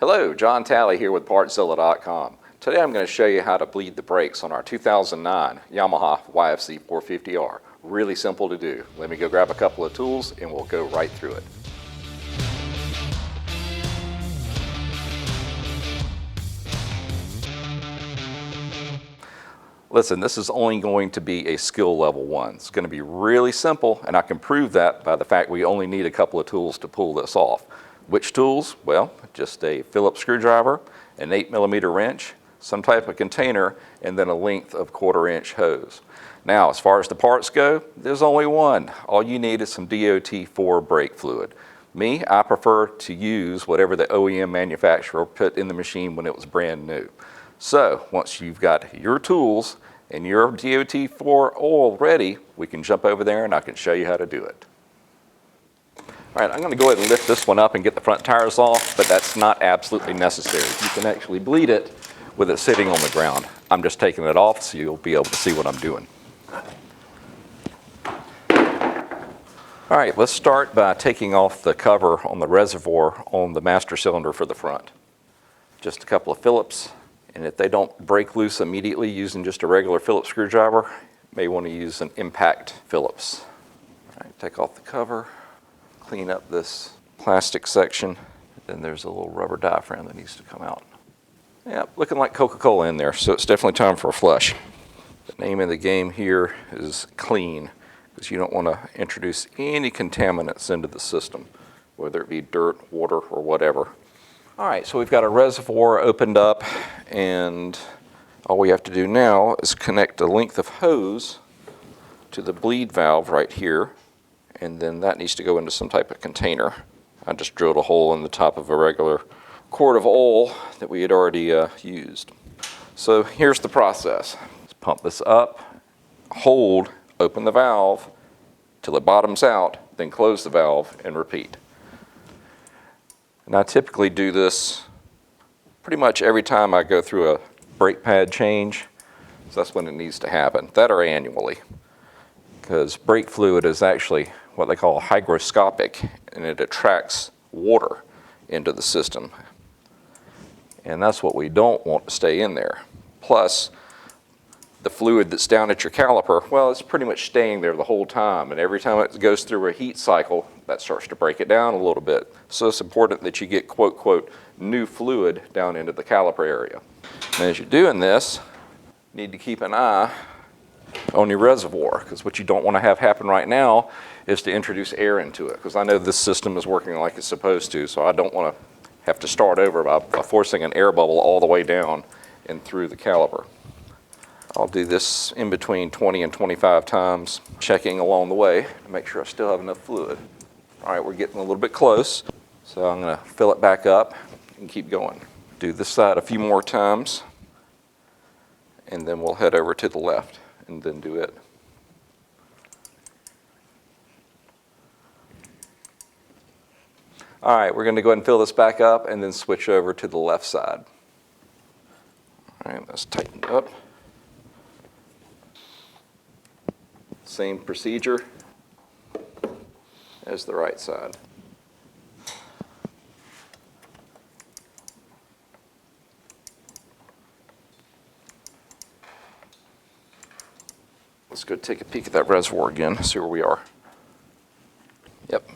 Hello, John Talley here with Partzilla.com. Today I'm going to show you how to bleed the brakes on our 2009 Yamaha YFZ450R. Really simple to do. Let me go grab a couple of tools and we'll go right through it. Listen, this is only going to be a skill level 1. It's going to be really simple, and I can prove that by the fact we only need a couple of tools to pull this off. Which tools? Well, just a Phillips screwdriver, an 8mm wrench, some type of container, and then a length of 1/4-inch hose. Now, as far as the parts go, there's only one. All you need is some DOT4 brake fluid. Me, I prefer to use whatever the OEM manufacturer put in the machine when it was brand new. So, once you've got your tools and your DOT4 oil ready, we can jump over there and I can show you how to do it. All right, I'm going to go ahead and lift this one up and get the front tires off, but that's not absolutely necessary. You can actually bleed it with it sitting on the ground. I'm just taking it off so you'll be able to see what I'm doing. All right, let's start by taking off the cover on the reservoir on the master cylinder for the front. Just a couple of Phillips, and if they don't break loose immediately using just a regular Phillips screwdriver, you may want to use an impact Phillips. All right, take off the cover. Clean up this plastic section, then there's a little rubber diaphragm that needs to come out. Yeah, looking like Coca-Cola in there, so it's definitely time for a flush. The name of the game here is clean, because you don't want to introduce any contaminants into the system, whether it be dirt, water, or whatever. All right, so we've got a reservoir opened up, and all we have to do now is connect a length of hose to the bleed valve right here. And then that needs to go into some type of container. I just drilled a hole in the top of a regular quart of oil that we had already used. So here's the process. Let's pump this up, hold, open the valve till it bottoms out, then close the valve and repeat. And I typically do this pretty much every time I go through a brake pad change. So that's when it needs to happen, that or annually. Because brake fluid is actually what they call hygroscopic, and it attracts water into the system. And that's what we don't want to stay in there. Plus, the fluid that's down at your caliper, well, it's pretty much staying there the whole time, and every time it goes through a heat cycle, that starts to break it down a little bit. So it's important that you get, quote, quote, new fluid down into the caliper area. And as you're doing this, you need to keep an eye on your reservoir, because what you don't want to have happen right now is to introduce air into it, because I know this system is working like it's supposed to, so I don't want to have to start over by forcing an air bubble all the way down and through the caliper. I'll do this in between 20 and 25 times, checking along the way to make sure I still have enough fluid. All right, we're getting a little bit close, so I'm going to fill it back up and keep going. Do this side a few more times, and then we'll head over to the left and then do it. All right, we're going to go ahead and fill this back up and then switch over to the left side. All right, let's tighten it up. Same procedure as the right side. Let's go take a peek at that reservoir again, see where we are. Yep.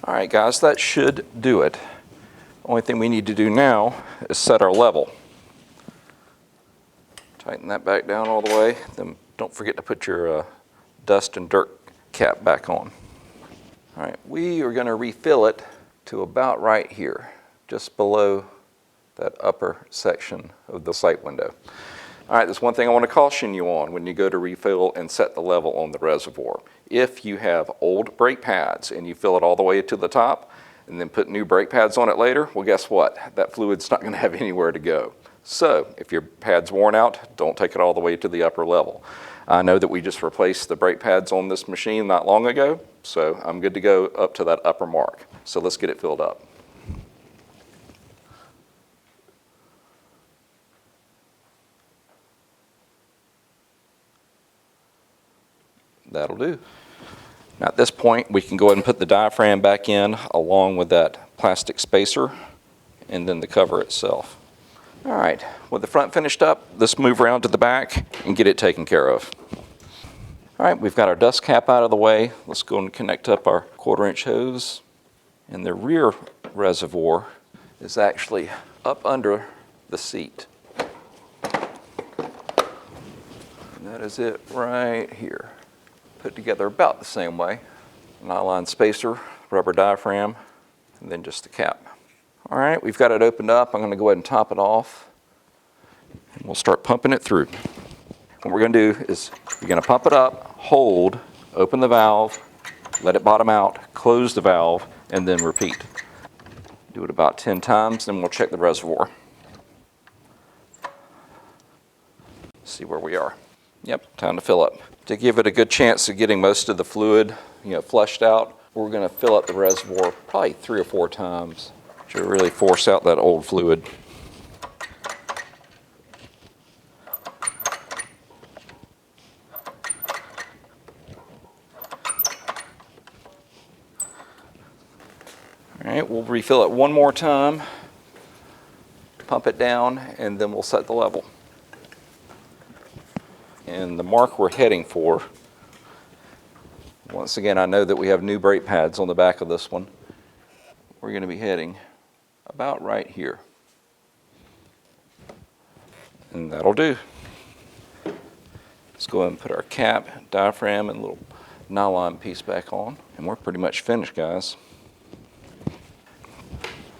All right, guys, that should do it. Only thing we need to do now is set our level. Tighten that back down all the way. Then don't forget to put your dust and dirt cap back on. All right, we are going to refill it to about right here, just below that upper section of the sight window. All right, there's one thing I want to caution you on when you go to refill and set the level on the reservoir. If you have old brake pads and you fill it all the way to the top and then put new brake pads on it later, well, guess what? That fluid's not going to have anywhere to go. So if your pad's worn out, don't take it all the way to the upper level. I know that we just replaced the brake pads on this machine not long ago, so I'm good to go up to that upper mark. So let's get it filled up. That'll do. Now at this point, we can go ahead and put the diaphragm back in along with that plastic spacer and then the cover itself. All right, with the front finished up, let's move around to the back and get it taken care of. All right, we've got our dust cap out of the way. Let's go and connect up our 1/4-inch hose. And the rear reservoir is actually up under the seat. And that is it right here. Put together about the same way. Nylon spacer, rubber diaphragm, and then just the cap. All right, we've got it opened up. I'm going to go ahead and top it off. And we'll start pumping it through. What we're going to do is you're going to pump it up, hold, open the valve, let it bottom out, close the valve, and then repeat. Do it about 10 times, then we'll check the reservoir. See where we are. Yep, time to fill up. To give it a good chance of getting most of the fluid, flushed out, we're going to fill up the reservoir probably 3 or 4 times to really force out that old fluid. All right, we'll refill it one more time, pump it down, and then we'll set the level. And the mark we're heading for, once again, I know that we have new brake pads on the back of this one. We're going to be heading about right here. And that'll do. Let's go ahead and put our cap, diaphragm, and little nylon piece back on. And we're pretty much finished, guys.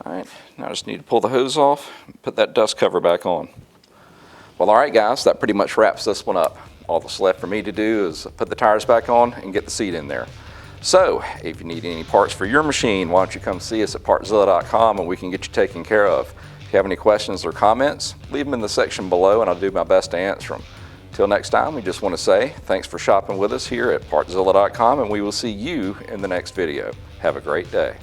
All right, now I just need to pull the hose off and put that dust cover back on. Well, all right, guys, that pretty much wraps this one up. All that's left for me to do is put the tires back on and get the seat in there. So, if you need any parts for your machine, why don't you come see us at Partzilla.com and we can get you taken care of. If you have any questions or comments, leave them in the section below and I'll do my best to answer them. Till next time, we just want to say thanks for shopping with us here at Partzilla.com and we will see you in the next video. Have a great day.